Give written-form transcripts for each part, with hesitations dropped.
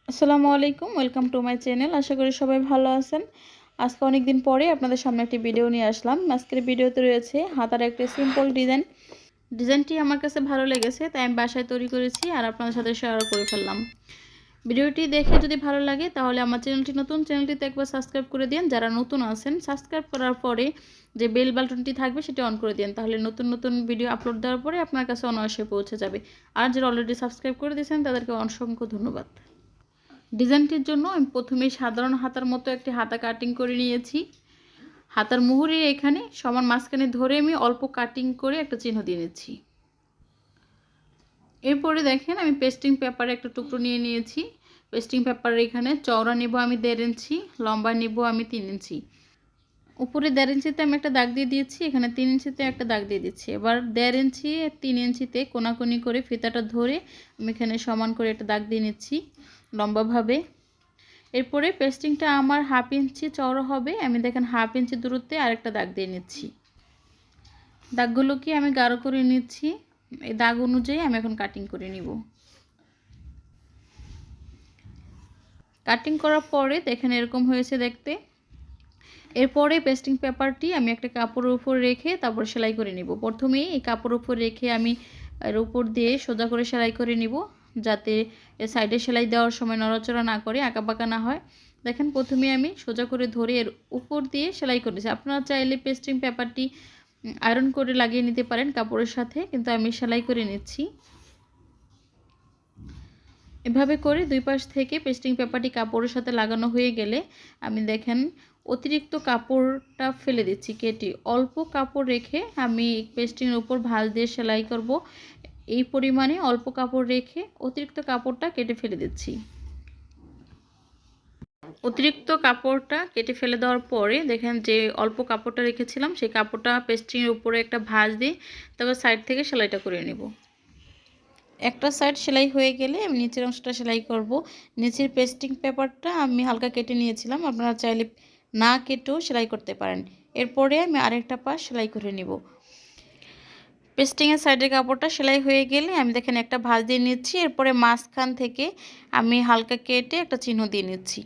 আসসালামু আলাইকুম, welcome to my channel. আশা করি সবাই ভালো আছেন। আজকে অনেক দিন পরে আপনাদের সামনে একটি ভিডিও নিয়ে আসলাম। আজকের ভিডিওতে রয়েছে হাতার একটা সিম্পল ডিজাইনটি আমার কাছে ভালো লেগেছে, তাই আমি বাসায় তৈরি করেছি আর আপনাদের সাথে শেয়ার করে ফেললাম। ভিডিওটি দেখে যদি ভালো লাগে তাহলে আমার চ্যানেলটিতে একবার সাবস্ক্রাইব করে দিন। যারা নতুন আছেন, সাবস্ক্রাইব করার পরে যে বেল বাটনটি থাকবে সেটি অন করে দিন, তাহলে নতুন নতুন ভিডিও আপলোড দেওয়ার পরে আপনার কাছে অনায়াসে পৌঁছে যাবে। আর যারা অলরেডি সাবস্ক্রাইব করে দিয়েছেন তাদেরকে অসংখ্য ধন্যবাদ। ডিজাইনটির জন্য আমি প্রথমে সাধারণ হাতার মতো একটি হাতা কাটিং করে নিয়েছি। হাতার মুহুরির এখানে সমান মাঝখানে ধরে আমি অল্প কাটিং করে একটা চিহ্ন দিয়ে নিচ্ছি। এরপরে দেখেন আমি পেস্টিং পেপারে একটা টুকরো নিয়ে নিয়েছি। পেস্টিং পেপারের এখানে চওড়া নেব আমি 1.5 ইঞ্চি, লম্বা নেব আমি 3 ইঞ্চি। উপরে 1.5 ইঞ্চিতে আমি একটা দাগ দিয়ে দিয়েছি, এখানে 3 ইঞ্চিতে একটা দাগ দিয়ে দিচ্ছি। এবার 1.5 ইঞ্চি 3 ইঞ্চিতে কোনাকুনি করে ফিতাটা ধরে আমি এখানে সমান করে একটা দাগ দিয়ে নিচ্ছি লম্বাভাবে। এরপরে পেস্টিংটা আমার 1/2 ইঞ্চি চওড়া হবে, আমি দেখেন 1/2 ইঞ্চি দূরত্বে আরেকটা দাগ দিয়ে নিচ্ছি। দাগগুলোকে আমি গাঢ় করে নিচ্ছি। এই দাগ অনুযায়ী আমি এখন কাটিং করে নিব। কাটিং করার পরে দেখেন এরকম হয়েছে দেখতে। এরপরে পেস্টিং পেপারটি আমি একটা কাপড়ের উপর রেখে তারপর সেলাই করে নিব। প্রথমে এই কাপড়ের উপর রেখে আমি এর উপর দিয়ে সোজা করে সেলাই করে নিব, যাতে এর সাইডে সেলাই দেওয়ার সময় নড়াচড়া না করে, আঁকাবাঁকা না হয়। দেখেন প্রথমে আমি সোজা করে ধরে এর উপর দিয়ে সেলাই করেছি। আপনারা চাইলে পেস্টিং পেপারটি আয়রন করে লাগিয়ে নিতে পারেন কাপড়ের সাথে, কিন্তু আমি সেলাই করে নিচ্ছি। এভাবে করে দুই পাশ থেকে পেস্টিং পেপারটি কাপড়ের সাথে লাগানো হয়ে গেলে আমি দেখেন অতিরিক্ত কাপড়টা ফেলে দিচ্ছি কেটে। অল্প কাপড় রেখে আমি পেস্টিংয়ের উপর ভাঁজ দিয়ে সেলাই করব। এই পরিমাণে অল্প কাপড় রেখে অতিরিক্ত কাপড়টা কেটে ফেলে দিচ্ছি। অতিরিক্ত কাপড়টা কেটে ফেলে দেওয়ার পরে দেখেন যে অল্প কাপড়টা রেখেছিলাম সেই কাপড়টা পেস্টিংয়ের উপরে একটা ভাঁজ দিয়ে তারপর সাইড থেকে সেলাইটা করে নেব। একটা সাইড সেলাই হয়ে গেলে আমি নিচের অংশটা সেলাই করব। নিচের পেস্টিং পেপারটা আমি হালকা কেটে নিয়েছিলাম, আপনারা চাইলে না কেটেও সেলাই করতে পারেন। এরপরে আমি আরেকটা পাশ সেলাই করে নেব। পেস্টিংয়ের সাইডের কাপড়টা সেলাই হয়ে গেলে আমি দেখেন একটা ভাঁজ দিয়ে নিচ্ছি। এরপরে মাঝখান থেকে আমি হালকা কেটে একটা চিহ্ন দিয়ে নিচ্ছি।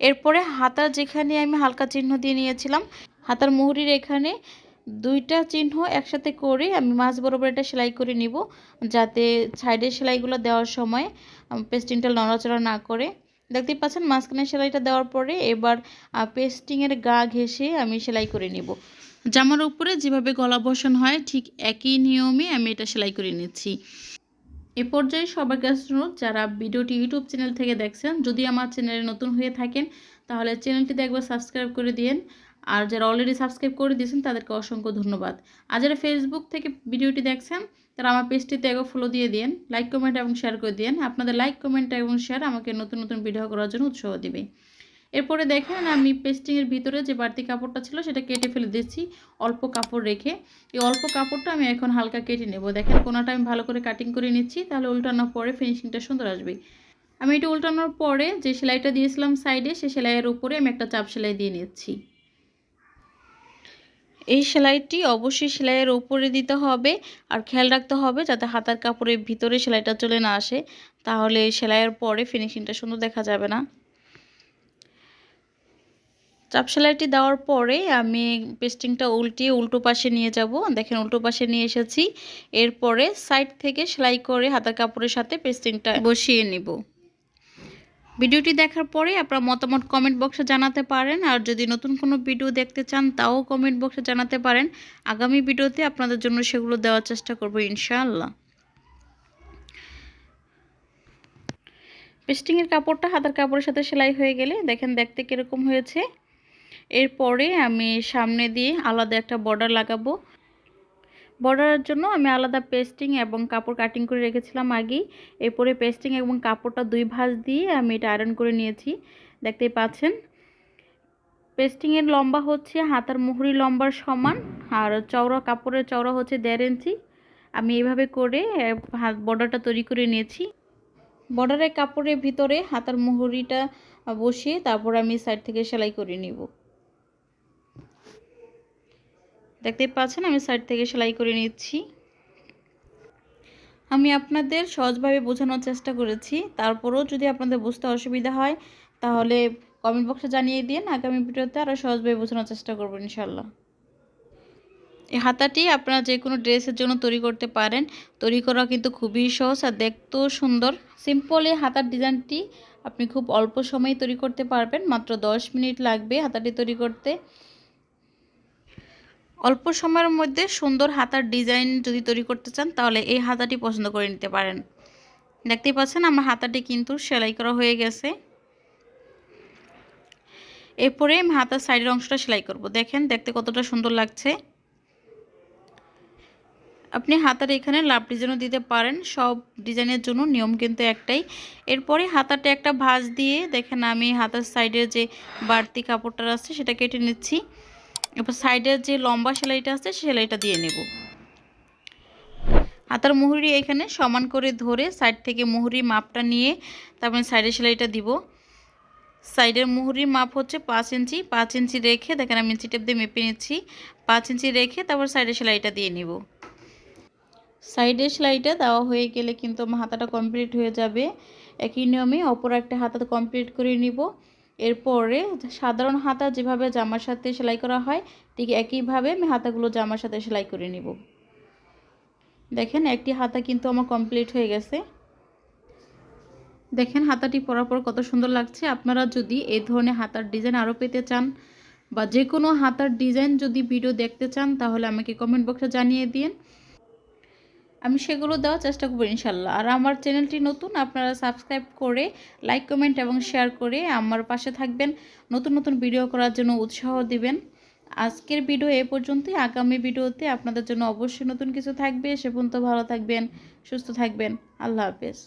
এরপরে হাতার যেখানে আমি হালকা চিহ্ন দিয়ে নিয়েছিলাম, হাতার মুহুরির এখানে দুইটা চিহ্ন একসাথে করে আমি মাঝ বরাবর এটা সেলাই করে নিব, যাতে সাইডের সেলাইগুলো দেওয়ার সময় পেস্টিংটা নড়াচড়া না করে। দেখতেই পাচ্ছেন মাঝখানে সেলাইটা দেওয়ার পরে এবার পেস্টিংয়ের গা ঘেঁষে আমি সেলাই করে নিব। জামার উপরে যেভাবে গলা বসানো হয় ঠিক একই নিয়মে আমি এটা সেলাই করে নিচ্ছি। এ পর্যায়ে সবার কাছে অনুরোধ, যারা ভিডিওটি ইউটিউব চ্যানেল থেকে দেখছেন, যদি আমার চ্যানেলে নতুন হয়ে থাকেন তাহলে চ্যানেলটিতে একবার সাবস্ক্রাইব করে দিন। আর যারা অলরেডি সাবস্ক্রাইব করে দিয়েছেন তাদেরকে অসংখ্য ধন্যবাদ। আর যারা ফেসবুক থেকে ভিডিওটি দেখছেন তারা আমার পেজটিতে একবার ফলো দিয়ে দিন, লাইক কমেন্ট এবং শেয়ার করে দিন। আপনাদের লাইক কমেন্ট এবং শেয়ার আমাকে নতুন নতুন ভিডিও করার জন্য উৎসাহ দিবে। এরপরে দেখেন আমি পেস্টিংয়ের ভিতরে যে বাড়তি কাপড়টা ছিল সেটা কেটে ফেলে দিচ্ছি অল্প কাপড় রেখে। এই অল্প কাপড়টা আমি এখন হালকা কেটে নেব। দেখেন কোনাটা আমি ভালো করে কাটিং করে নিচ্ছি, তাহলে উল্টানোর পরে ফিনিশিংটা সুন্দর আসবে। আমি এটা উল্টানোর পরে যে সেলাইটা দিয়েছিলাম সাইডে, সেই সেলাইয়ের উপরে আমি একটা চাপ সেলাই দিয়ে নিচ্ছি। এই সেলাইটি অবশ্যই সেলাইয়ের উপরে দিতে হবে, আর খেয়াল রাখতে হবে যাতে হাতার কাপড়ের ভিতরে সেলাইটা চলে না আসে, তাহলে সেলাইয়ের পরে ফিনিশিংটা সুন্দর দেখা যাবে না। চাপ সেলাইটি দেওয়ার পরে আমি পেস্টিংটা উল্টিয়ে উল্টো পাশে নিয়ে যাব। দেখেন উল্টো পাশে নিয়ে এসেছি। এরপরে সাইড থেকে সেলাই করে হাতার কাপড়ের সাথে পেস্টিংটা বসিয়ে নিব। ভিডিওটি দেখার পরে আপনারা মতামত কমেন্ট বক্সে জানাতে পারেন, আর যদি নতুন কোনো ভিডিও দেখতে চান তাও কমেন্ট বক্সে জানাতে পারেন। আগামী ভিডিওতে আপনাদের জন্য সেগুলো দেওয়ার চেষ্টা করব ইনশাআল্লাহ। পেস্টিংয়ের কাপড়টা হাতার কাপড়ের সাথে সেলাই হয়ে গেলে দেখেন দেখতে কীরকম হয়েছে। এরপরে আমি সামনে দিয়ে আলাদা একটা বর্ডার লাগাবো। বর্ডারের জন্য আমি আলাদা পেস্টিং এবং কাপড় কাটিং করে রেখেছিলাম আগেই। এরপরে পেস্টিং এবং কাপড়টা দুই ভাঁজ দিয়ে আমি এটা আয়রন করে নিয়েছি, দেখতেই পাচ্ছেন। পেস্টিংয়ের লম্বা হচ্ছে হাতার মুহুরি লম্বার সমান, আর চওড়া কাপড়ের চওড়া হচ্ছে 1.5 ইঞ্চি। আমি এইভাবে করে বর্ডারটা তৈরি করে নিয়েছি। বর্ডারের কাপড়ের ভিতরে হাতার মুহুরিটা বসিয়ে তারপর আমি সাইড থেকে সেলাই করে নিব। দেখতেই পাচ্ছেন আমি সাইড থেকে সেলাই করে নিচ্ছি। আমি আপনাদের সহজভাবে বোঝানোর চেষ্টা করেছি, তারপরেও যদি আপনাদের বুঝতে অসুবিধা হয় তাহলে কমেন্ট বক্সে জানিয়ে দিন। আগামী ভিডিওতে আরও সহজভাবে বোঝানোর চেষ্টা করব ইনশাল্লাহ। এই হাতাটি আপনারা যে কোনো ড্রেসের জন্য তৈরি করতে পারেন। তৈরি করা কিন্তু খুবই সহজ আর দেখতেও সুন্দর। সিম্পল এই হাতার ডিজাইনটি আপনি খুব অল্প সময়ে তৈরি করতে পারবেন। মাত্র 10 মিনিট লাগবে হাতাটি তৈরি করতে। অল্প সময়ের মধ্যে সুন্দর হাতার ডিজাইন যদি তৈরি করতে চান তাহলে এই হাতাটি পছন্দ করে নিতে পারেন। দেখতেই পাচ্ছেন আমার হাতাটি কিন্তু সেলাই করা হয়ে গেছে। এরপরে আমি হাতার সাইডের অংশটা সেলাই করব। দেখেন দেখতে কতটা সুন্দর লাগছে। আপনি হাতার এখানে লাভ ডিজাইনও দিতে পারেন। সব ডিজাইনের জন্য নিয়ম কিন্তু একটাই। এরপরে হাতাটা একটা ভাঁজ দিয়ে দেখেন আমি হাতার সাইডের যে বাড়তি কাপড়টা আছে সেটা কেটে নিচ্ছি। এরপর সাইডের যে লম্বা সেলাইটা আছে সেলাইটা দিয়ে নেব। হাতার মুহুরি এখানে সমান করে ধরে সাইড থেকে মুহুরি মাপটা নিয়ে তারপরে সাইডের সেলাইটা দিব। সাইডের মুহুরির মাপ হচ্ছে 5 ইঞ্চি। 5 ইঞ্চি রেখে দেখেন আমি ইঞ্চি টেপ দিয়ে মেপে নিচ্ছি। 5 ইঞ্চি রেখে তারপর সাইডের সেলাইটা দিয়ে নিব। সাইডের সেলাইটা দেওয়া হয়ে গেলে কিন্তু আমার হাতাটা কমপ্লিট হয়ে যাবে। একই নিয়মে অপর একটা হাতা কমপ্লিট করে নিব। এরপরে সাধারণ হাতা যেভাবে জামার সাথে সেলাই করা হয় ঠিক একইভাবে আমি হাতাগুলো জামার সাথে সেলাই করে নিব। দেখেন একটি হাতা কিন্তু আমার কমপ্লিট হয়ে গেছে। দেখেন হাতাটি পরার পর কত সুন্দর লাগছে। আপনারা যদি এই ধরনের হাতার ডিজাইন আরও পেতে চান বা যে কোনো হাতার ডিজাইন যদি ভিডিও দেখতে চান তাহলে আমাকে কমেন্ট বক্সে জানিয়ে দিন। আমি সেগুলো দেওয়ার চেষ্টা করব ইনশাল্লাহ। আর আমার চ্যানেলটি নতুন, আপনারা সাবস্ক্রাইব করে লাইক কমেন্ট এবং শেয়ার করে আমার পাশে থাকবেন। নতুন নতুন ভিডিও করার জন্য উৎসাহ দিবেন। আজকের ভিডিও এ পর্যন্তই। আগামী ভিডিওতে আপনাদের জন্য অবশ্যই নতুন কিছু থাকবে। সে পর্যন্ত ভালো থাকবেন, সুস্থ থাকবেন। আল্লাহ হাফেজ।